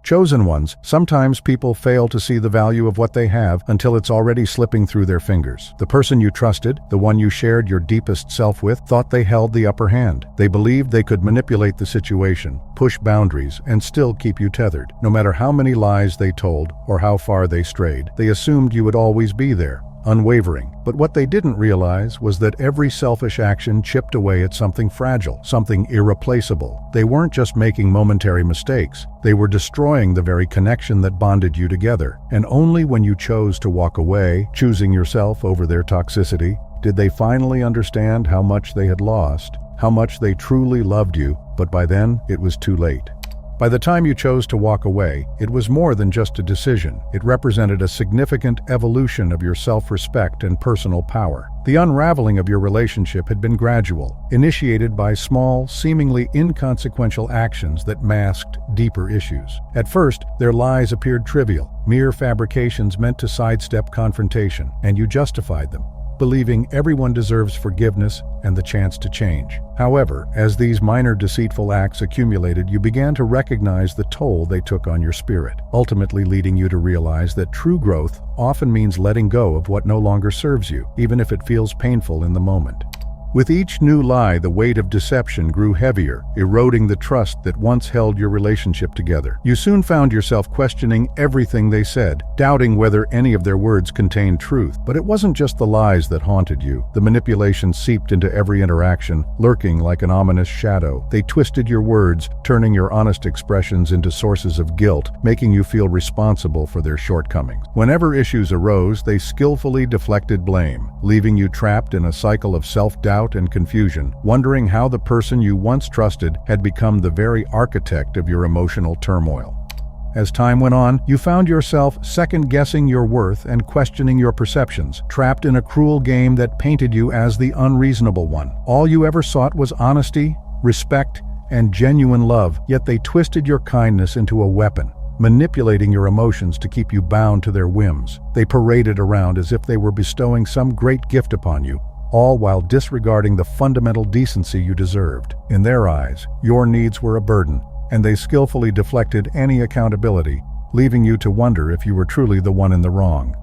Chosen ones, sometimes people fail to see the value of what they have until it's already slipping through their fingers. The person you trusted, the one you shared your deepest self with, thought they held the upper hand. They believed they could manipulate the situation, push boundaries, and still keep you tethered. No matter how many lies they told or how far they strayed, they assumed you would always be there, unwavering. But what they didn't realize was that every selfish action chipped away at something fragile, something irreplaceable. They weren't just making momentary mistakes. They were destroying the very connection that bonded you together. And only when you chose to walk away, choosing yourself over their toxicity, did they finally understand how much they had lost, how much they truly loved you. But by then, it was too late. By the time you chose to walk away, it was more than just a decision. It represented a significant evolution of your self-respect and personal power. The unraveling of your relationship had been gradual, initiated by small, seemingly inconsequential actions that masked deeper issues. At first, their lies appeared trivial, mere fabrications meant to sidestep confrontation, and you justified them, believing everyone deserves forgiveness and the chance to change. However, as these minor deceitful acts accumulated, you began to recognize the toll they took on your spirit, ultimately leading you to realize that true growth often means letting go of what no longer serves you, even if it feels painful in the moment. With each new lie, the weight of deception grew heavier, eroding the trust that once held your relationship together. You soon found yourself questioning everything they said, doubting whether any of their words contained truth. But it wasn't just the lies that haunted you. The manipulation seeped into every interaction, lurking like an ominous shadow. They twisted your words, turning your honest expressions into sources of guilt, making you feel responsible for their shortcomings. Whenever issues arose, they skillfully deflected blame, leaving you trapped in a cycle of self-doubt and confusion, wondering how the person you once trusted had become the very architect of your emotional turmoil. As time went on, you found yourself second-guessing your worth and questioning your perceptions, trapped in a cruel game that painted you as the unreasonable one. All you ever sought was honesty, respect, and genuine love, yet they twisted your kindness into a weapon, manipulating your emotions to keep you bound to their whims. They paraded around as if they were bestowing some great gift upon you, all while disregarding the fundamental decency you deserved. In their eyes, your needs were a burden, and they skillfully deflected any accountability, leaving you to wonder if you were truly the one in the wrong.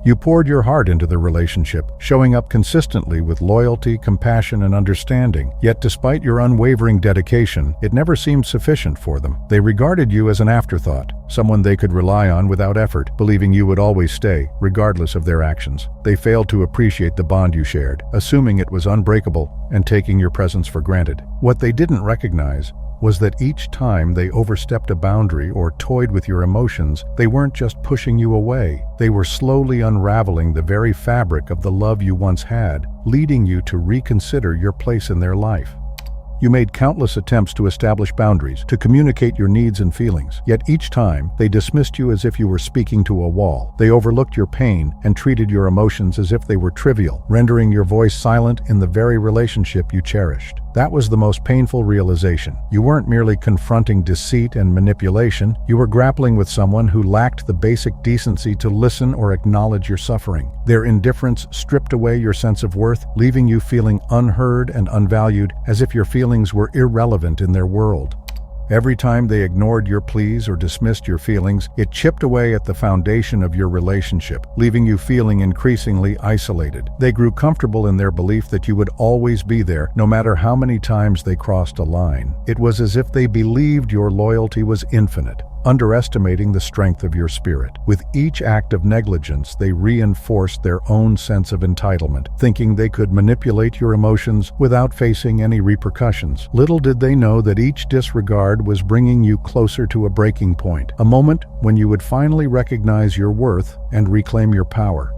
You poured your heart into the relationship, showing up consistently with loyalty, compassion, and understanding. Yet despite your unwavering dedication, it never seemed sufficient for them. They regarded you as an afterthought, someone they could rely on without effort, believing you would always stay, regardless of their actions. They failed to appreciate the bond you shared, assuming it was unbreakable and taking your presence for granted. What they didn't recognize was that each time they overstepped a boundary or toyed with your emotions, they weren't just pushing you away. They were slowly unraveling the very fabric of the love you once had, leading you to reconsider your place in their life. You made countless attempts to establish boundaries, to communicate your needs and feelings. Yet each time, they dismissed you as if you were speaking to a wall. They overlooked your pain and treated your emotions as if they were trivial, rendering your voice silent in the very relationship you cherished. That was the most painful realization. You weren't merely confronting deceit and manipulation, you were grappling with someone who lacked the basic decency to listen or acknowledge your suffering. Their indifference stripped away your sense of worth, leaving you feeling unheard and unvalued, as if your feelings were irrelevant in their world. Every time they ignored your pleas or dismissed your feelings, it chipped away at the foundation of your relationship, leaving you feeling increasingly isolated. They grew comfortable in their belief that you would always be there, no matter how many times they crossed a line. It was as if they believed your loyalty was infinite, underestimating the strength of your spirit. With each act of negligence, they reinforced their own sense of entitlement, thinking they could manipulate your emotions without facing any repercussions. Little did they know that each disregard was bringing you closer to a breaking point, a moment when you would finally recognize your worth and reclaim your power.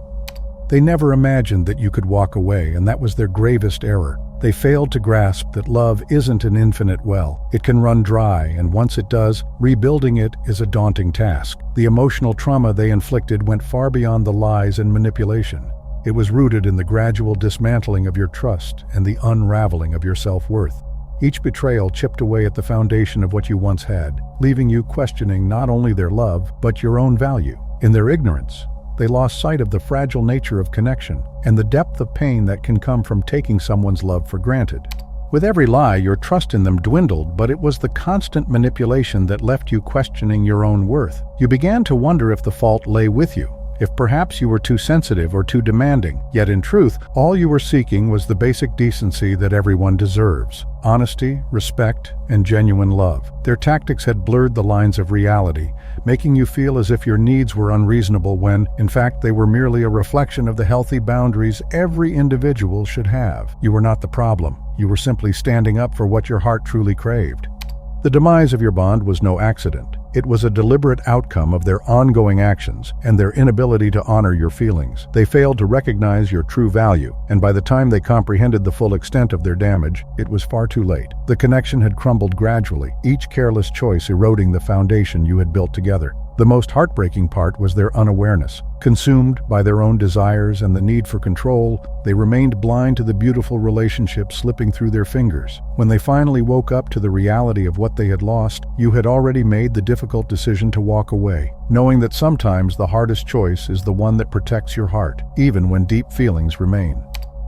They never imagined that you could walk away, and that was their gravest error. They failed to grasp that love isn't an infinite well. It can run dry, and once it does, rebuilding it is a daunting task. The emotional trauma they inflicted went far beyond the lies and manipulation. It was rooted in the gradual dismantling of your trust and the unraveling of your self-worth. Each betrayal chipped away at the foundation of what you once had, leaving you questioning not only their love, but your own value. In their ignorance, they lost sight of the fragile nature of connection and the depth of pain that can come from taking someone's love for granted. With every lie, your trust in them dwindled, but it was the constant manipulation that left you questioning your own worth. You began to wonder if the fault lay with you, if perhaps you were too sensitive or too demanding. Yet in truth, all you were seeking was the basic decency that everyone deserves: honesty, respect, and genuine love. Their tactics had blurred the lines of reality, making you feel as if your needs were unreasonable when, in fact, they were merely a reflection of the healthy boundaries every individual should have. You were not the problem. You were simply standing up for what your heart truly craved. The demise of your bond was no accident. It was a deliberate outcome of their ongoing actions and their inability to honor your feelings. They failed to recognize your true value, and by the time they comprehended the full extent of their damage, it was far too late. The connection had crumbled gradually, each careless choice eroding the foundation you had built together. The most heartbreaking part was their unawareness. Consumed by their own desires and the need for control, they remained blind to the beautiful relationship slipping through their fingers. When they finally woke up to the reality of what they had lost, you had already made the difficult decision to walk away, knowing that sometimes the hardest choice is the one that protects your heart, even when deep feelings remain.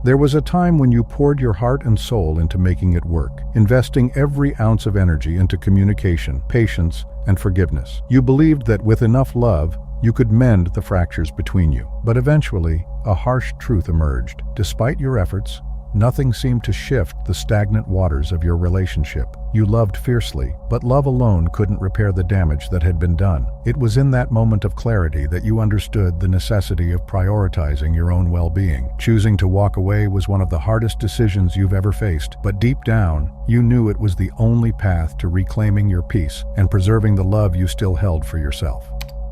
There was a time when you poured your heart and soul into making it work, investing every ounce of energy into communication, patience, and forgiveness. You believed that with enough love, you could mend the fractures between you. But eventually, a harsh truth emerged. Despite your efforts, nothing seemed to shift the stagnant waters of your relationship. You loved fiercely, but love alone couldn't repair the damage that had been done. It was in that moment of clarity that you understood the necessity of prioritizing your own well-being. Choosing to walk away was one of the hardest decisions you've ever faced, but deep down, you knew it was the only path to reclaiming your peace and preserving the love you still held for yourself.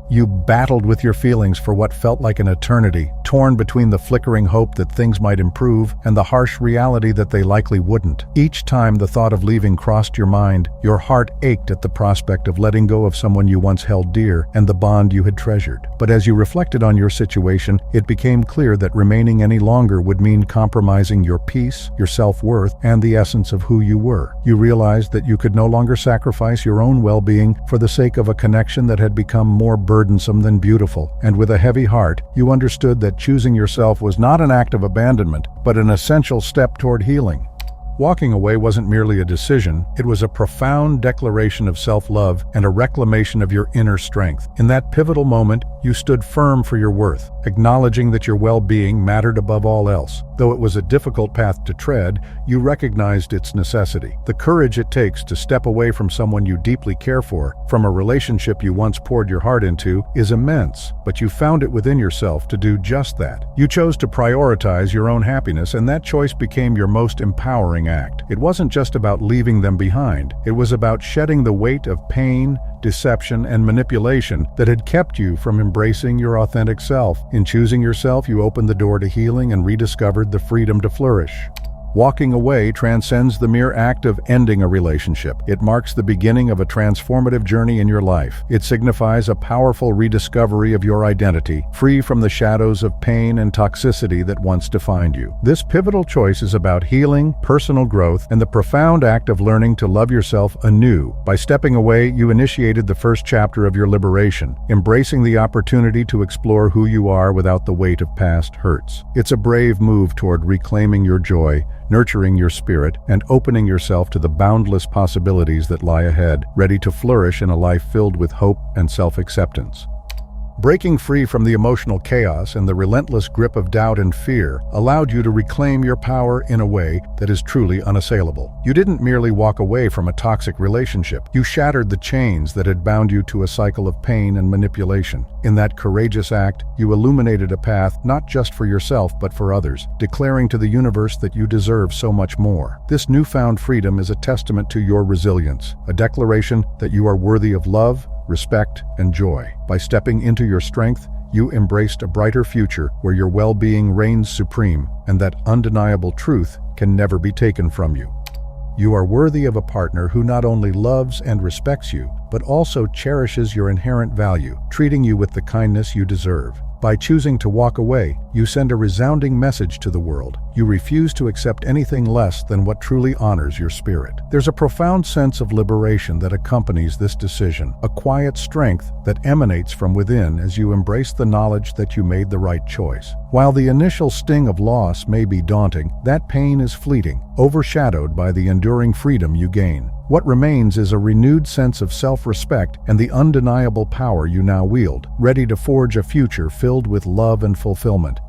You battled with your feelings for what felt like an eternity, torn between the flickering hope that things might improve and the harsh reality that they likely wouldn't. Each time the thought of leaving crossed your mind, your heart ached at the prospect of letting go of someone you once held dear and the bond you had treasured. But as you reflected on your situation, it became clear that remaining any longer would mean compromising your peace, your self-worth, and the essence of who you were. You realized that you could no longer sacrifice your own well-being for the sake of a connection that had become more burdensome than beautiful, and with a heavy heart, you understood that choosing yourself was not an act of abandonment, but an essential step toward healing. Walking away wasn't merely a decision, it was a profound declaration of self-love and a reclamation of your inner strength. In that pivotal moment, you stood firm for your worth, acknowledging that your well-being mattered above all else. Though it was a difficult path to tread, you recognized its necessity. The courage it takes to step away from someone you deeply care for, from a relationship you once poured your heart into, is immense, but you found it within yourself to do just that. You chose to prioritize your own happiness, and that choice became your most empowering act. It wasn't just about leaving them behind. It was about shedding the weight of pain, deception, and manipulation that had kept you from embracing your authentic self. In choosing yourself, you opened the door to healing and rediscovered the freedom to flourish. Walking away transcends the mere act of ending a relationship. It marks the beginning of a transformative journey in your life. It signifies a powerful rediscovery of your identity, free from the shadows of pain and toxicity that once defined you. This pivotal choice is about healing, personal growth, and the profound act of learning to love yourself anew. By stepping away, you initiated the first chapter of your liberation, embracing the opportunity to explore who you are without the weight of past hurts. It's a brave move toward reclaiming your joy, nurturing your spirit, and opening yourself to the boundless possibilities that lie ahead, ready to flourish in a life filled with hope and self-acceptance. Breaking free from the emotional chaos and the relentless grip of doubt and fear allowed you to reclaim your power in a way that is truly unassailable. You didn't merely walk away from a toxic relationship. You shattered the chains that had bound you to a cycle of pain and manipulation. In that courageous act, you illuminated a path not just for yourself but for others, declaring to the universe that you deserve so much more. This newfound freedom is a testament to your resilience, a declaration that you are worthy of love, respect, and joy. By stepping into your strength, you embraced a brighter future where your well-being reigns supreme, and that undeniable truth can never be taken from you. You are worthy of a partner who not only loves and respects you, but also cherishes your inherent value, treating you with the kindness you deserve. By choosing to walk away, you send a resounding message to the world. You refuse to accept anything less than what truly honors your spirit. There's a profound sense of liberation that accompanies this decision, a quiet strength that emanates from within as you embrace the knowledge that you made the right choice. While the initial sting of loss may be daunting, that pain is fleeting, overshadowed by the enduring freedom you gain. What remains is a renewed sense of self-respect and the undeniable power you now wield, ready to forge a future filled with love and fulfillment.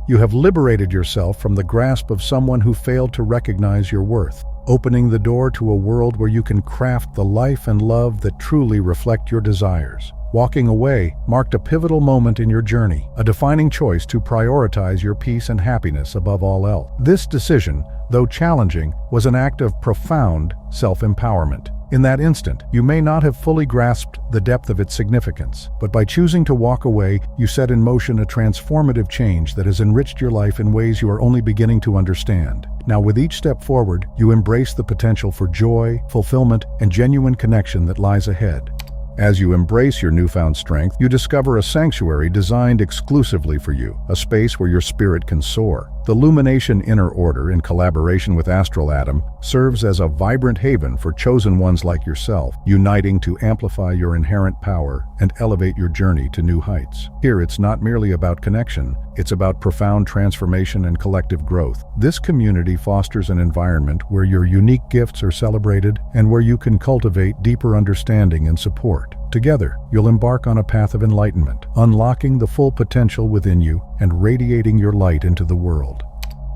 You have liberated yourself from the grasp of someone who failed to recognize your worth, opening the door to a world where you can craft the life and love that truly reflect your desires. Walking away marked a pivotal moment in your journey, a defining choice to prioritize your peace and happiness above all else. This decision, though challenging, was an act of profound self-empowerment. In that instant, you may not have fully grasped the depth of its significance, but by choosing to walk away, you set in motion a transformative change that has enriched your life in ways you are only beginning to understand. Now, with each step forward, you embrace the potential for joy, fulfillment, and genuine connection that lies ahead. As you embrace your newfound strength, you discover a sanctuary designed exclusively for you, a space where your spirit can soar. The Lumination Inner Order, in collaboration with Astral Atom, serves as a vibrant haven for chosen ones like yourself, uniting to amplify your inherent power and elevate your journey to new heights. Here, it's not merely about connection, it's about profound transformation and collective growth. This community fosters an environment where your unique gifts are celebrated and where you can cultivate deeper understanding and support. Together, you'll embark on a path of enlightenment, unlocking the full potential within you and radiating your light into the world.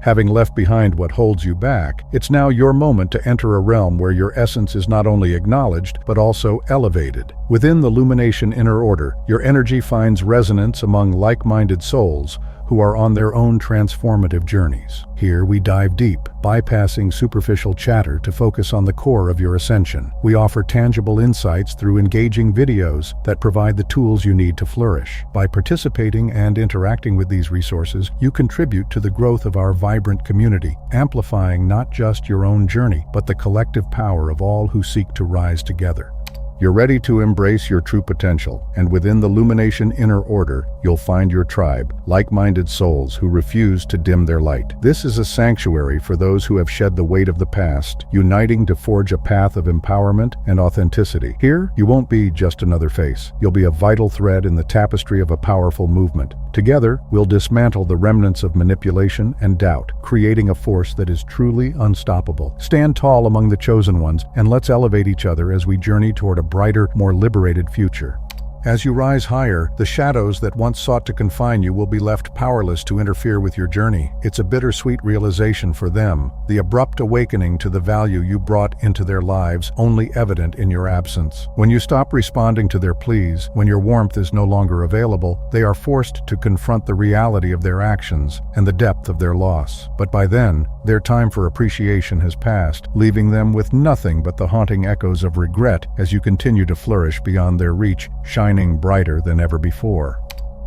Having left behind what holds you back, it's now your moment to enter a realm where your essence is not only acknowledged, but also elevated. Within the Lumination Inner Order, your energy finds resonance among like-minded souls who are on their own transformative journeys. Here we dive deep, bypassing superficial chatter to focus on the core of your ascension. We offer tangible insights through engaging videos that provide the tools you need to flourish. By participating and interacting with these resources, you contribute to the growth of our vibrant community, amplifying not just your own journey, but the collective power of all who seek to rise together. You're ready to embrace your true potential, and within the Lumination Inner Order, you'll find your tribe, like-minded souls who refuse to dim their light. This is a sanctuary for those who have shed the weight of the past, uniting to forge a path of empowerment and authenticity. Here, you won't be just another face. You'll be a vital thread in the tapestry of a powerful movement. Together, we'll dismantle the remnants of manipulation and doubt, creating a force that is truly unstoppable. Stand tall among the chosen ones, and let's elevate each other as we journey toward a brighter, more liberated future. As you rise higher, the shadows that once sought to confine you will be left powerless to interfere with your journey. It's a bittersweet realization for them, the abrupt awakening to the value you brought into their lives, only evident in your absence. When you stop responding to their pleas, when your warmth is no longer available, they are forced to confront the reality of their actions and the depth of their loss. But by then, their time for appreciation has passed, leaving them with nothing but the haunting echoes of regret as you continue to flourish beyond their reach, shining brighter than ever before.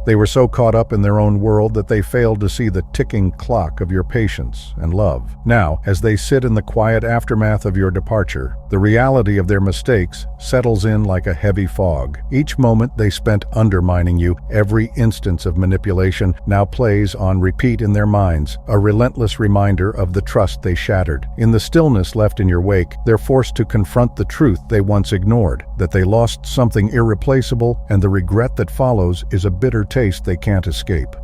They were so caught up in their own world that they failed to see the ticking clock of your patience and love. Now, as they sit in the quiet aftermath of your departure, the reality of their mistakes settles in like a heavy fog. Each moment they spent undermining you, every instance of manipulation now plays on repeat in their minds, a relentless reminder of the trust they shattered. In the stillness left in your wake, they're forced to confront the truth they once ignored, that they lost something irreplaceable, and the regret that follows is a bitter taste they can't escape.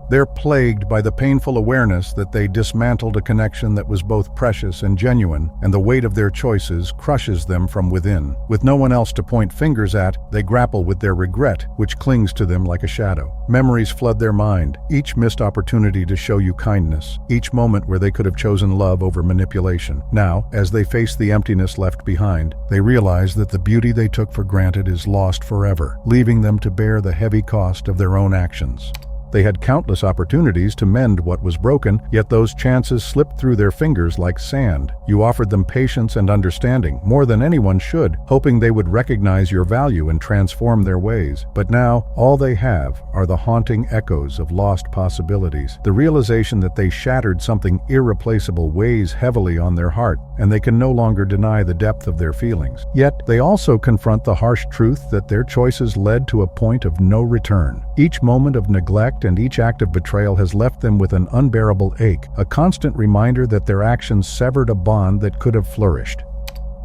They're plagued by the painful awareness that they dismantled a connection that was both precious and genuine, and the weight of their choices crushes them from within. With no one else to point fingers at, they grapple with their regret, which clings to them like a shadow. Memories flood their mind, each missed opportunity to show you kindness, each moment where they could have chosen love over manipulation. Now, as they face the emptiness left behind, they realize that the beauty they took for granted is lost forever, leaving them to bear the heavy cost of their own actions. They had countless opportunities to mend what was broken, yet those chances slipped through their fingers like sand. You offered them patience and understanding, more than anyone should, hoping they would recognize your value and transform their ways. But now, all they have are the haunting echoes of lost possibilities. The realization that they shattered something irreplaceable weighs heavily on their heart, and they can no longer deny the depth of their feelings. Yet, they also confront the harsh truth that their choices led to a point of no return. Each moment of neglect, neglect, and each act of betrayal has left them with an unbearable ache, a constant reminder that their actions severed a bond that could have flourished.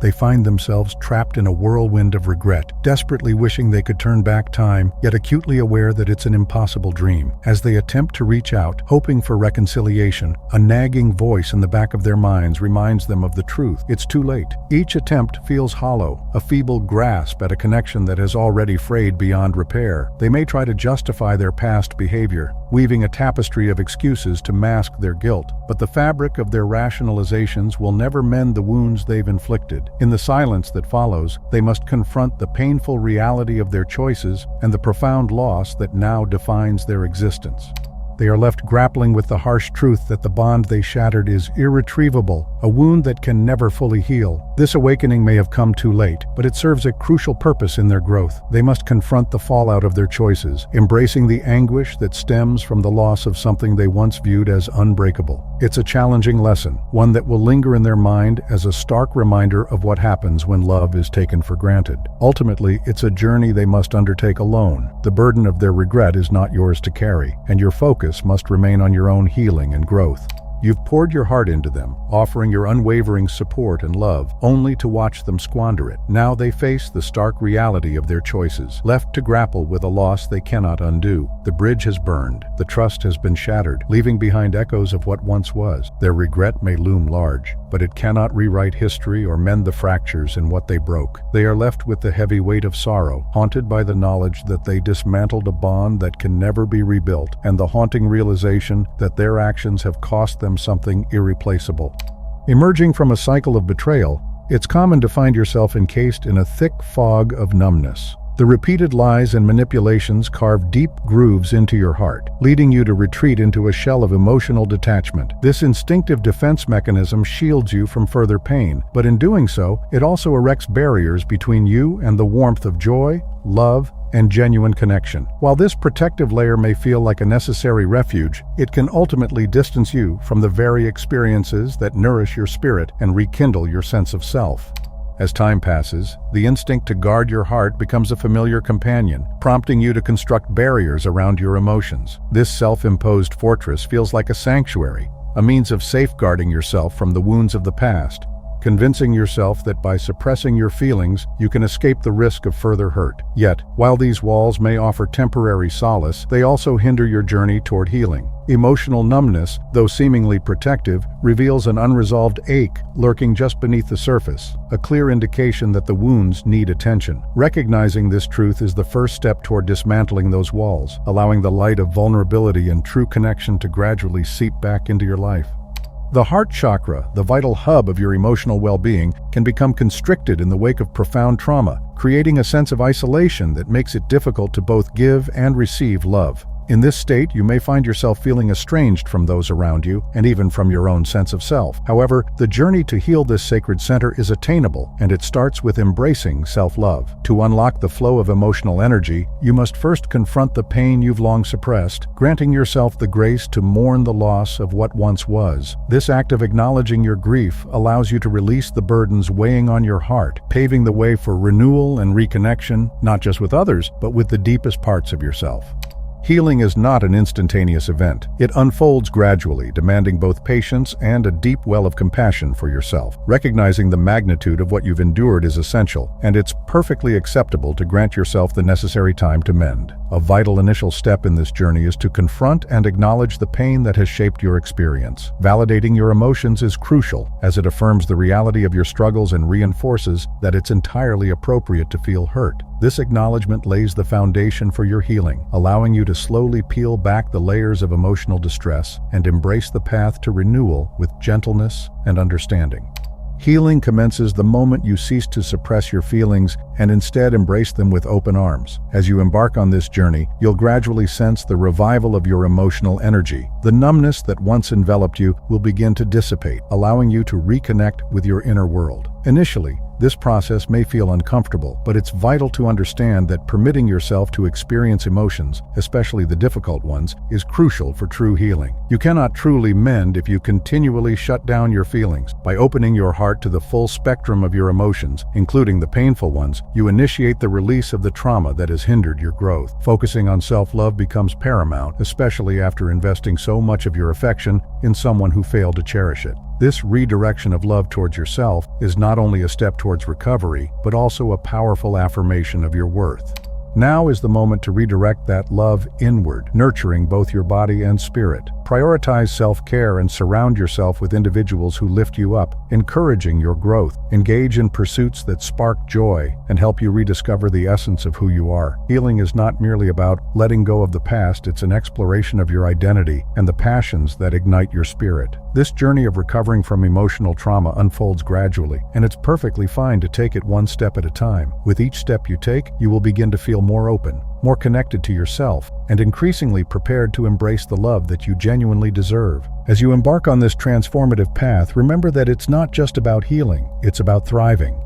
They find themselves trapped in a whirlwind of regret, desperately wishing they could turn back time, yet acutely aware that it's an impossible dream. As they attempt to reach out, hoping for reconciliation, a nagging voice in the back of their minds reminds them of the truth. It's too late. Each attempt feels hollow, a feeble grasp at a connection that has already frayed beyond repair. They may try to justify their past behavior, weaving a tapestry of excuses to mask their guilt, but the fabric of their rationalizations will never mend the wounds they've inflicted. In the silence that follows, they must confront the painful reality of their choices and the profound loss that now defines their existence. They are left grappling with the harsh truth that the bond they shattered is irretrievable, a wound that can never fully heal. This awakening may have come too late, but it serves a crucial purpose in their growth. They must confront the fallout of their choices, embracing the anguish that stems from the loss of something they once viewed as unbreakable. It's a challenging lesson, one that will linger in their mind as a stark reminder of what happens when love is taken for granted. Ultimately, it's a journey they must undertake alone. The burden of their regret is not yours to carry, and your focus must remain on your own healing and growth. You've poured your heart into them, offering your unwavering support and love, only to watch them squander it. Now they face the stark reality of their choices, left to grapple with a loss they cannot undo. The bridge has burned, the trust has been shattered, leaving behind echoes of what once was. Their regret may loom large, but it cannot rewrite history or mend the fractures in what they broke. They are left with the heavy weight of sorrow, haunted by the knowledge that they dismantled a bond that can never be rebuilt, and the haunting realization that their actions have cost them something irreplaceable. Emerging from a cycle of betrayal, it's common to find yourself encased in a thick fog of numbness. The repeated lies and manipulations carve deep grooves into your heart, leading you to retreat into a shell of emotional detachment. This instinctive defense mechanism shields you from further pain, but in doing so, it also erects barriers between you and the warmth of joy, love, and genuine connection. While this protective layer may feel like a necessary refuge, it can ultimately distance you from the very experiences that nourish your spirit and rekindle your sense of self. As time passes, the instinct to guard your heart becomes a familiar companion, prompting you to construct barriers around your emotions. This self-imposed fortress feels like a sanctuary, a means of safeguarding yourself from the wounds of the past, convincing yourself that by suppressing your feelings, you can escape the risk of further hurt. Yet, while these walls may offer temporary solace, they also hinder your journey toward healing. Emotional numbness, though seemingly protective, reveals an unresolved ache lurking just beneath the surface, a clear indication that the wounds need attention. Recognizing this truth is the first step toward dismantling those walls, allowing the light of vulnerability and true connection to gradually seep back into your life. The heart chakra, the vital hub of your emotional well-being, can become constricted in the wake of profound trauma, creating a sense of isolation that makes it difficult to both give and receive love. In this state, you may find yourself feeling estranged from those around you, and even from your own sense of self. However, the journey to heal this sacred center is attainable, and it starts with embracing self-love. To unlock the flow of emotional energy, you must first confront the pain you've long suppressed, granting yourself the grace to mourn the loss of what once was. This act of acknowledging your grief allows you to release the burdens weighing on your heart, paving the way for renewal and reconnection, not just with others, but with the deepest parts of yourself. Healing is not an instantaneous event. It unfolds gradually, demanding both patience and a deep well of compassion for yourself. Recognizing the magnitude of what you've endured is essential, and it's perfectly acceptable to grant yourself the necessary time to mend. A vital initial step in this journey is to confront and acknowledge the pain that has shaped your experience. Validating your emotions is crucial, as it affirms the reality of your struggles and reinforces that it's entirely appropriate to feel hurt. This acknowledgement lays the foundation for your healing, allowing you to slowly peel back the layers of emotional distress and embrace the path to renewal with gentleness and understanding. Healing commences the moment you cease to suppress your feelings and instead embrace them with open arms. As you embark on this journey, you'll gradually sense the revival of your emotional energy. The numbness that once enveloped you will begin to dissipate, allowing you to reconnect with your inner world. Initially, This process may feel uncomfortable, but it's vital to understand that permitting yourself to experience emotions, especially the difficult ones, is crucial for true healing. You cannot truly mend if you continually shut down your feelings. By opening your heart to the full spectrum of your emotions, including the painful ones, you initiate the release of the trauma that has hindered your growth. Focusing on self-love becomes paramount, especially after investing so much of your affection in someone who failed to cherish it. This redirection of love towards yourself is not only a step towards recovery, but also a powerful affirmation of your worth. Now is the moment to redirect that love inward, nurturing both your body and spirit. Prioritize self-care and surround yourself with individuals who lift you up, encouraging your growth. Engage in pursuits that spark joy and help you rediscover the essence of who you are. Healing is not merely about letting go of the past, it's an exploration of your identity and the passions that ignite your spirit. This journey of recovering from emotional trauma unfolds gradually, and it's perfectly fine to take it one step at a time. With each step you take, you will begin to feel more open, more connected to yourself, and increasingly prepared to embrace the love that you genuinely deserve. As you embark on this transformative path, remember that it's not just about healing, it's about thriving.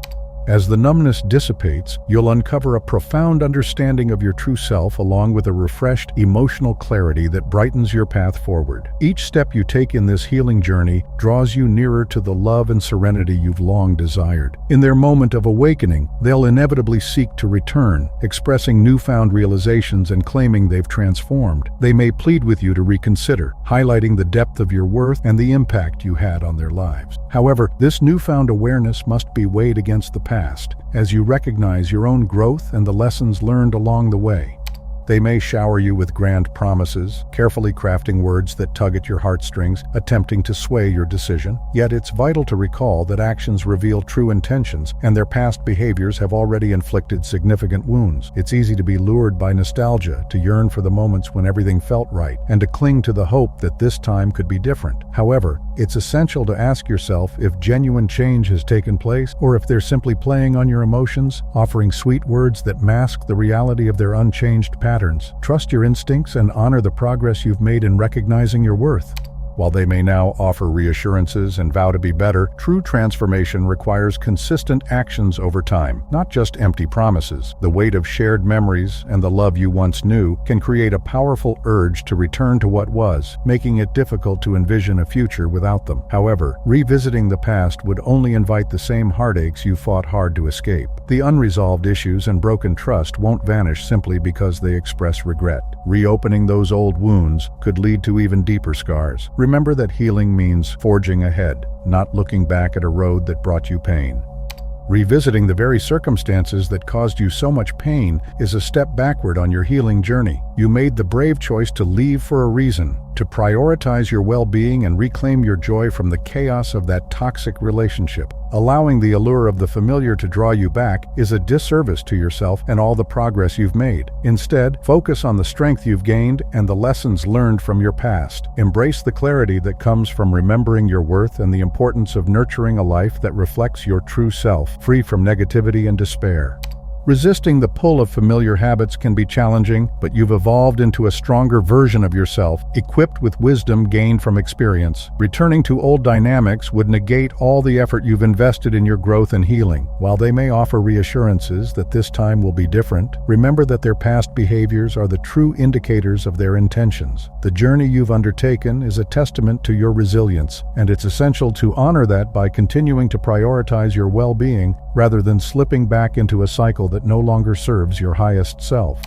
As the numbness dissipates, you'll uncover a profound understanding of your true self along with a refreshed emotional clarity that brightens your path forward. Each step you take in this healing journey draws you nearer to the love and serenity you've long desired. In their moment of awakening, they'll inevitably seek to return, expressing newfound realizations and claiming they've transformed. They may plead with you to reconsider, highlighting the depth of your worth and the impact you had on their lives. However, this newfound awareness must be weighed against the past, as you recognize your own growth and the lessons learned along the way. They may shower you with grand promises, carefully crafting words that tug at your heartstrings, attempting to sway your decision. Yet it's vital to recall that actions reveal true intentions, and their past behaviors have already inflicted significant wounds. It's easy to be lured by nostalgia, to yearn for the moments when everything felt right, and to cling to the hope that this time could be different. However, it's essential to ask yourself if genuine change has taken place, or if they're simply playing on your emotions, offering sweet words that mask the reality of their unchanged patterns. Trust your instincts and honor the progress you've made in recognizing your worth. While they may now offer reassurances and vow to be better, true transformation requires consistent actions over time, not just empty promises. The weight of shared memories and the love you once knew can create a powerful urge to return to what was, making it difficult to envision a future without them. However, revisiting the past would only invite the same heartaches you fought hard to escape. The unresolved issues and broken trust won't vanish simply because they express regret. Reopening those old wounds could lead to even deeper scars. Remember that healing means forging ahead, not looking back at a road that brought you pain. Revisiting the very circumstances that caused you so much pain is a step backward on your healing journey. You made the brave choice to leave for a reason, to prioritize your well-being and reclaim your joy from the chaos of that toxic relationship. Allowing the allure of the familiar to draw you back is a disservice to yourself and all the progress you've made. Instead, focus on the strength you've gained and the lessons learned from your past. Embrace the clarity that comes from remembering your worth and the importance of nurturing a life that reflects your true self, free from negativity and despair. Resisting the pull of familiar habits can be challenging, but you've evolved into a stronger version of yourself, equipped with wisdom gained from experience. Returning to old dynamics would negate all the effort you've invested in your growth and healing. While they may offer reassurances that this time will be different, remember that their past behaviors are the true indicators of their intentions. The journey you've undertaken is a testament to your resilience, and it's essential to honor that by continuing to prioritize your well-being rather than slipping back into a cycle that no longer serves your highest self.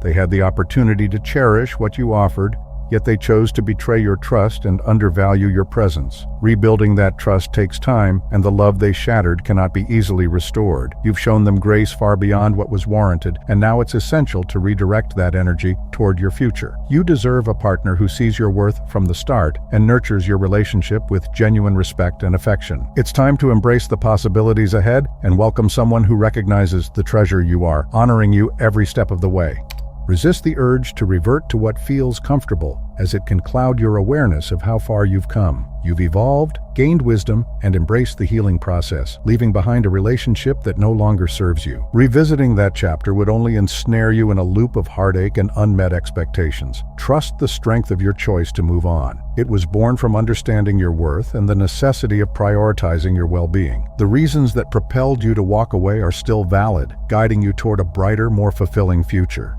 They had the opportunity to cherish what you offered, yet they chose to betray your trust and undervalue your presence. Rebuilding that trust takes time, and the love they shattered cannot be easily restored. You've shown them grace far beyond what was warranted, and now it's essential to redirect that energy toward your future. You deserve a partner who sees your worth from the start and nurtures your relationship with genuine respect and affection. It's time to embrace the possibilities ahead and welcome someone who recognizes the treasure you are, honoring you every step of the way. Resist the urge to revert to what feels comfortable, as it can cloud your awareness of how far you've come. You've evolved, gained wisdom, and embraced the healing process, leaving behind a relationship that no longer serves you. Revisiting that chapter would only ensnare you in a loop of heartache and unmet expectations. Trust the strength of your choice to move on. It was born from understanding your worth and the necessity of prioritizing your well-being. The reasons that propelled you to walk away are still valid, guiding you toward a brighter, more fulfilling future.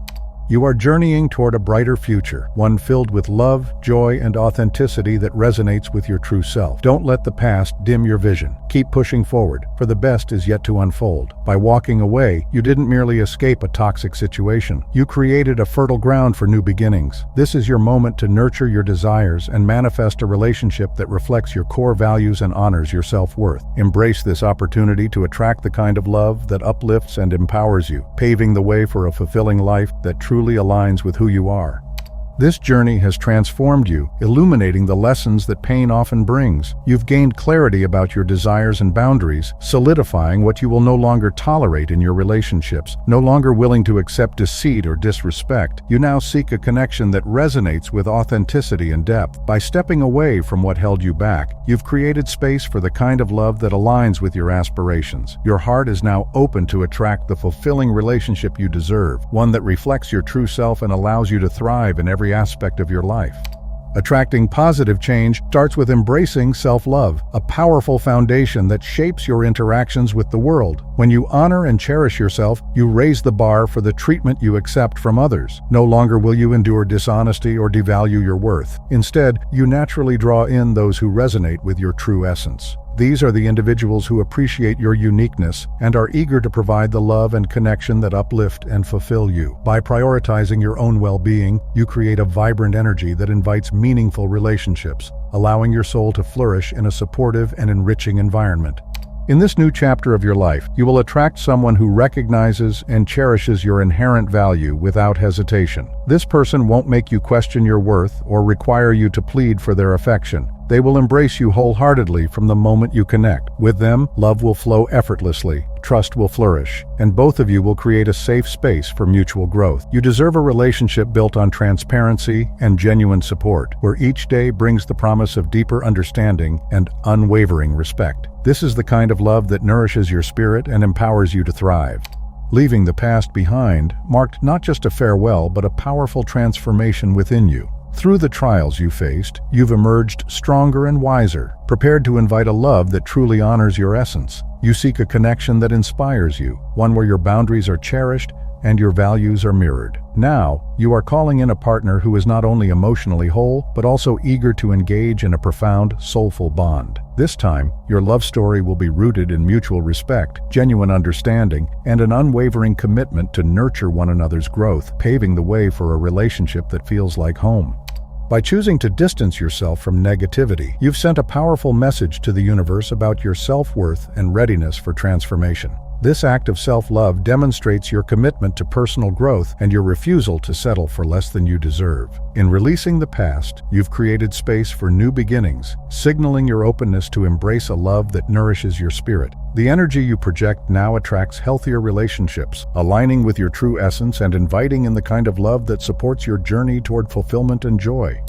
You are journeying toward a brighter future, one filled with love, joy, and authenticity that resonates with your true self. Don't let the past dim your vision. Keep pushing forward, for the best is yet to unfold. By walking away, you didn't merely escape a toxic situation. You created a fertile ground for new beginnings. This is your moment to nurture your desires and manifest a relationship that reflects your core values and honors your self-worth. Embrace this opportunity to attract the kind of love that uplifts and empowers you, paving the way for a fulfilling life that truly aligns with who you are. This journey has transformed you, illuminating the lessons that pain often brings. You've gained clarity about your desires and boundaries, solidifying what you will no longer tolerate in your relationships. No longer willing to accept deceit or disrespect, you now seek a connection that resonates with authenticity and depth. By stepping away from what held you back, you've created space for the kind of love that aligns with your aspirations. Your heart is now open to attract the fulfilling relationship you deserve, one that reflects your true self and allows you to thrive in every aspect of your life. Attracting positive change starts with embracing self-love, a powerful foundation that shapes your interactions with the world. When you honor and cherish yourself, you raise the bar for the treatment you accept from others. No longer will you endure dishonesty or devalue your worth. Instead, you naturally draw in those who resonate with your true essence. These are the individuals who appreciate your uniqueness and are eager to provide the love and connection that uplift and fulfill you. By prioritizing your own well-being, you create a vibrant energy that invites meaningful relationships, allowing your soul to flourish in a supportive and enriching environment. In this new chapter of your life, you will attract someone who recognizes and cherishes your inherent value without hesitation. This person won't make you question your worth or require you to plead for their affection. They will embrace you wholeheartedly from the moment you connect. With them, love will flow effortlessly, trust will flourish, and both of you will create a safe space for mutual growth. You deserve a relationship built on transparency and genuine support, where each day brings the promise of deeper understanding and unwavering respect. This is the kind of love that nourishes your spirit and empowers you to thrive. Leaving the past behind marked not just a farewell, but a powerful transformation within you. Through the trials you faced, you've emerged stronger and wiser, prepared to invite a love that truly honors your essence. You seek a connection that inspires you, one where your boundaries are cherished and your values are mirrored. Now, you are calling in a partner who is not only emotionally whole, but also eager to engage in a profound, soulful bond. This time, your love story will be rooted in mutual respect, genuine understanding, and an unwavering commitment to nurture one another's growth, paving the way for a relationship that feels like home. By choosing to distance yourself from negativity, you've sent a powerful message to the universe about your self-worth and readiness for transformation. This act of self-love demonstrates your commitment to personal growth and your refusal to settle for less than you deserve. In releasing the past, you've created space for new beginnings, signaling your openness to embrace a love that nourishes your spirit. The energy you project now attracts healthier relationships, aligning with your true essence and inviting in the kind of love that supports your journey toward fulfillment and joy.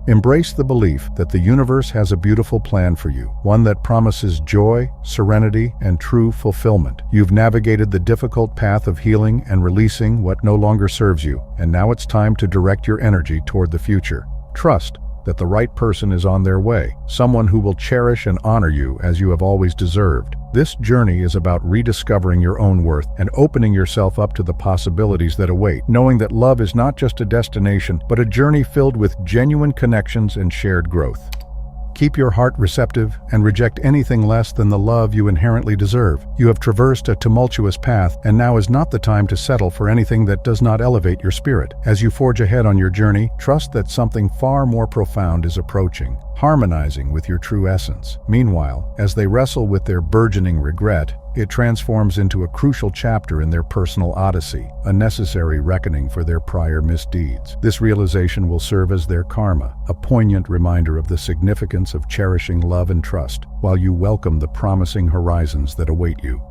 Embrace the belief that the universe has a beautiful plan for you, one that promises joy, serenity, and true fulfillment. You've navigated the difficult path of healing and releasing what no longer serves you, and now it's time to direct your energy toward the future. Trust that the right person is on their way, someone who will cherish and honor you as you have always deserved. This journey is about rediscovering your own worth and opening yourself up to the possibilities that await, knowing that love is not just a destination, but a journey filled with genuine connections and shared growth. Keep your heart receptive and reject anything less than the love you inherently deserve. You have traversed a tumultuous path, and now is not the time to settle for anything that does not elevate your spirit. As you forge ahead on your journey, trust that something far more profound is approaching, harmonizing with your true essence. Meanwhile, as they wrestle with their burgeoning regret, it transforms into a crucial chapter in their personal odyssey, a necessary reckoning for their prior misdeeds. This realization will serve as their karma, a poignant reminder of the significance of cherishing love and trust, while you welcome the promising horizons that await you.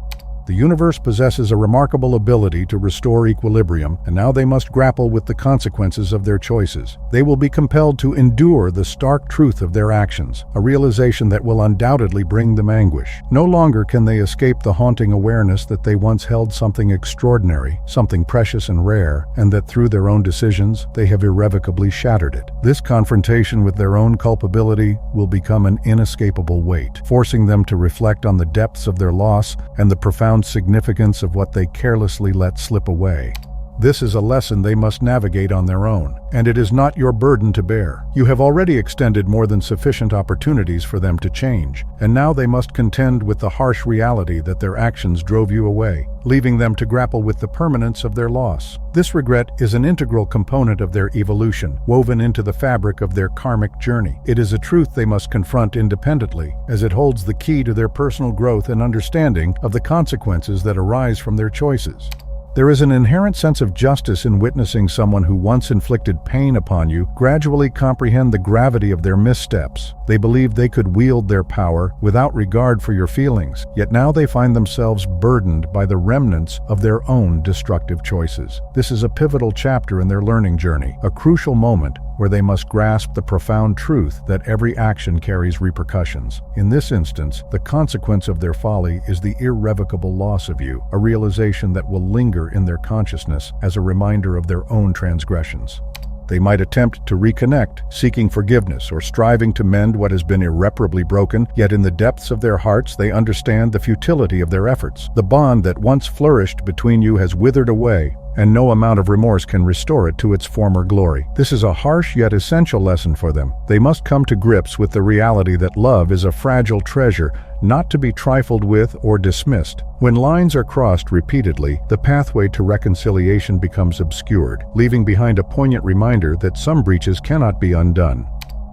The universe possesses a remarkable ability to restore equilibrium, and now they must grapple with the consequences of their choices. They will be compelled to endure the stark truth of their actions, a realization that will undoubtedly bring them anguish. No longer can they escape the haunting awareness that they once held something extraordinary, something precious and rare, and that through their own decisions, they have irrevocably shattered it. This confrontation with their own culpability will become an inescapable weight, forcing them to reflect on the depths of their loss and the profound significance of what they carelessly let slip away. This is a lesson they must navigate on their own, and it is not your burden to bear. You have already extended more than sufficient opportunities for them to change, and now they must contend with the harsh reality that their actions drove you away, leaving them to grapple with the permanence of their loss. This regret is an integral component of their evolution, woven into the fabric of their karmic journey. It is a truth they must confront independently, as it holds the key to their personal growth and understanding of the consequences that arise from their choices. There is an inherent sense of justice in witnessing someone who once inflicted pain upon you gradually comprehend the gravity of their missteps. They believed they could wield their power without regard for your feelings, yet now they find themselves burdened by the remnants of their own destructive choices. This is a pivotal chapter in their learning journey, a crucial moment where they must grasp the profound truth that every action carries repercussions. In this instance, the consequence of their folly is the irrevocable loss of you, a realization that will linger in their consciousness as a reminder of their own transgressions. They might attempt to reconnect, seeking forgiveness or striving to mend what has been irreparably broken, yet in the depths of their hearts they understand the futility of their efforts. The bond that once flourished between you has withered away, and no amount of remorse can restore it to its former glory. This is a harsh yet essential lesson for them. They must come to grips with the reality that love is a fragile treasure, not to be trifled with or dismissed. When lines are crossed repeatedly, the pathway to reconciliation becomes obscured, leaving behind a poignant reminder that some breaches cannot be undone.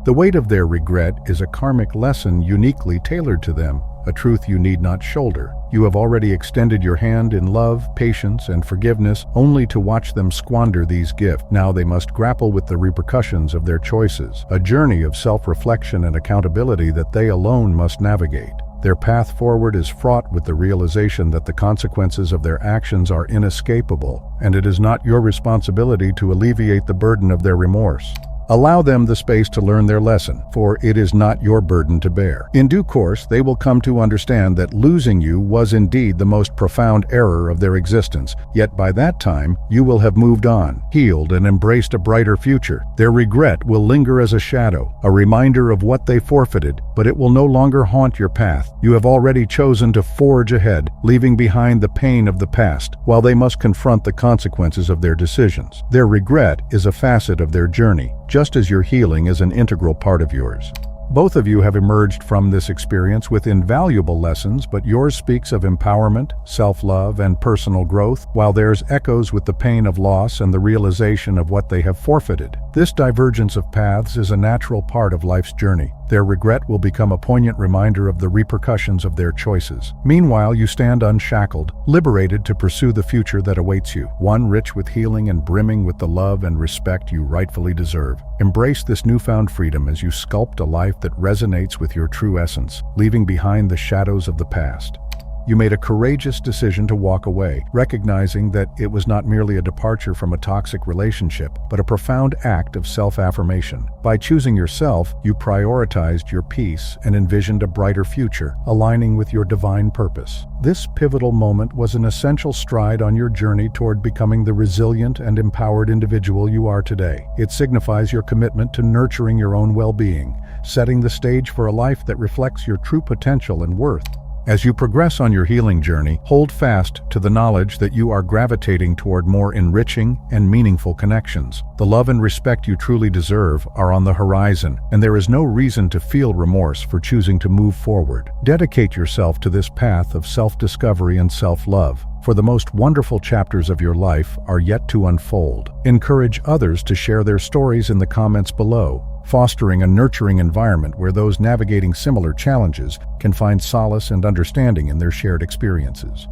The weight of their regret is a karmic lesson uniquely tailored to them, a truth you need not shoulder. You have already extended your hand in love, patience, and forgiveness, only to watch them squander these gifts. Now they must grapple with the repercussions of their choices, a journey of self-reflection and accountability that they alone must navigate. Their path forward is fraught with the realization that the consequences of their actions are inescapable, and it is not your responsibility to alleviate the burden of their remorse. Allow them the space to learn their lesson, for it is not your burden to bear. In due course, they will come to understand that losing you was indeed the most profound error of their existence, yet by that time, you will have moved on, healed, and embraced a brighter future. Their regret will linger as a shadow, a reminder of what they forfeited, but it will no longer haunt your path. You have already chosen to forge ahead, leaving behind the pain of the past, while they must confront the consequences of their decisions. Their regret is a facet of their journey, just as your healing is an integral part of yours. Both of you have emerged from this experience with invaluable lessons, but yours speaks of empowerment, self-love, and personal growth, while theirs echoes with the pain of loss and the realization of what they have forfeited. This divergence of paths is a natural part of life's journey. Their regret will become a poignant reminder of the repercussions of their choices. Meanwhile, you stand unshackled, liberated to pursue the future that awaits you, one rich with healing and brimming with the love and respect you rightfully deserve. Embrace this newfound freedom as you sculpt a life that resonates with your true essence, leaving behind the shadows of the past. You made a courageous decision to walk away, recognizing that it was not merely a departure from a toxic relationship, but a profound act of self-affirmation. By choosing yourself, you prioritized your peace and envisioned a brighter future, aligning with your divine purpose. This pivotal moment was an essential stride on your journey toward becoming the resilient and empowered individual you are today. It signifies your commitment to nurturing your own well-being, setting the stage for a life that reflects your true potential and worth. As you progress on your healing journey, hold fast to the knowledge that you are gravitating toward more enriching and meaningful connections. The love and respect you truly deserve are on the horizon, and there is no reason to feel remorse for choosing to move forward. Dedicate yourself to this path of self-discovery and self-love, for the most wonderful chapters of your life are yet to unfold. Encourage others to share their stories in the comments below, fostering a nurturing environment where those navigating similar challenges can find solace and understanding in their shared experiences.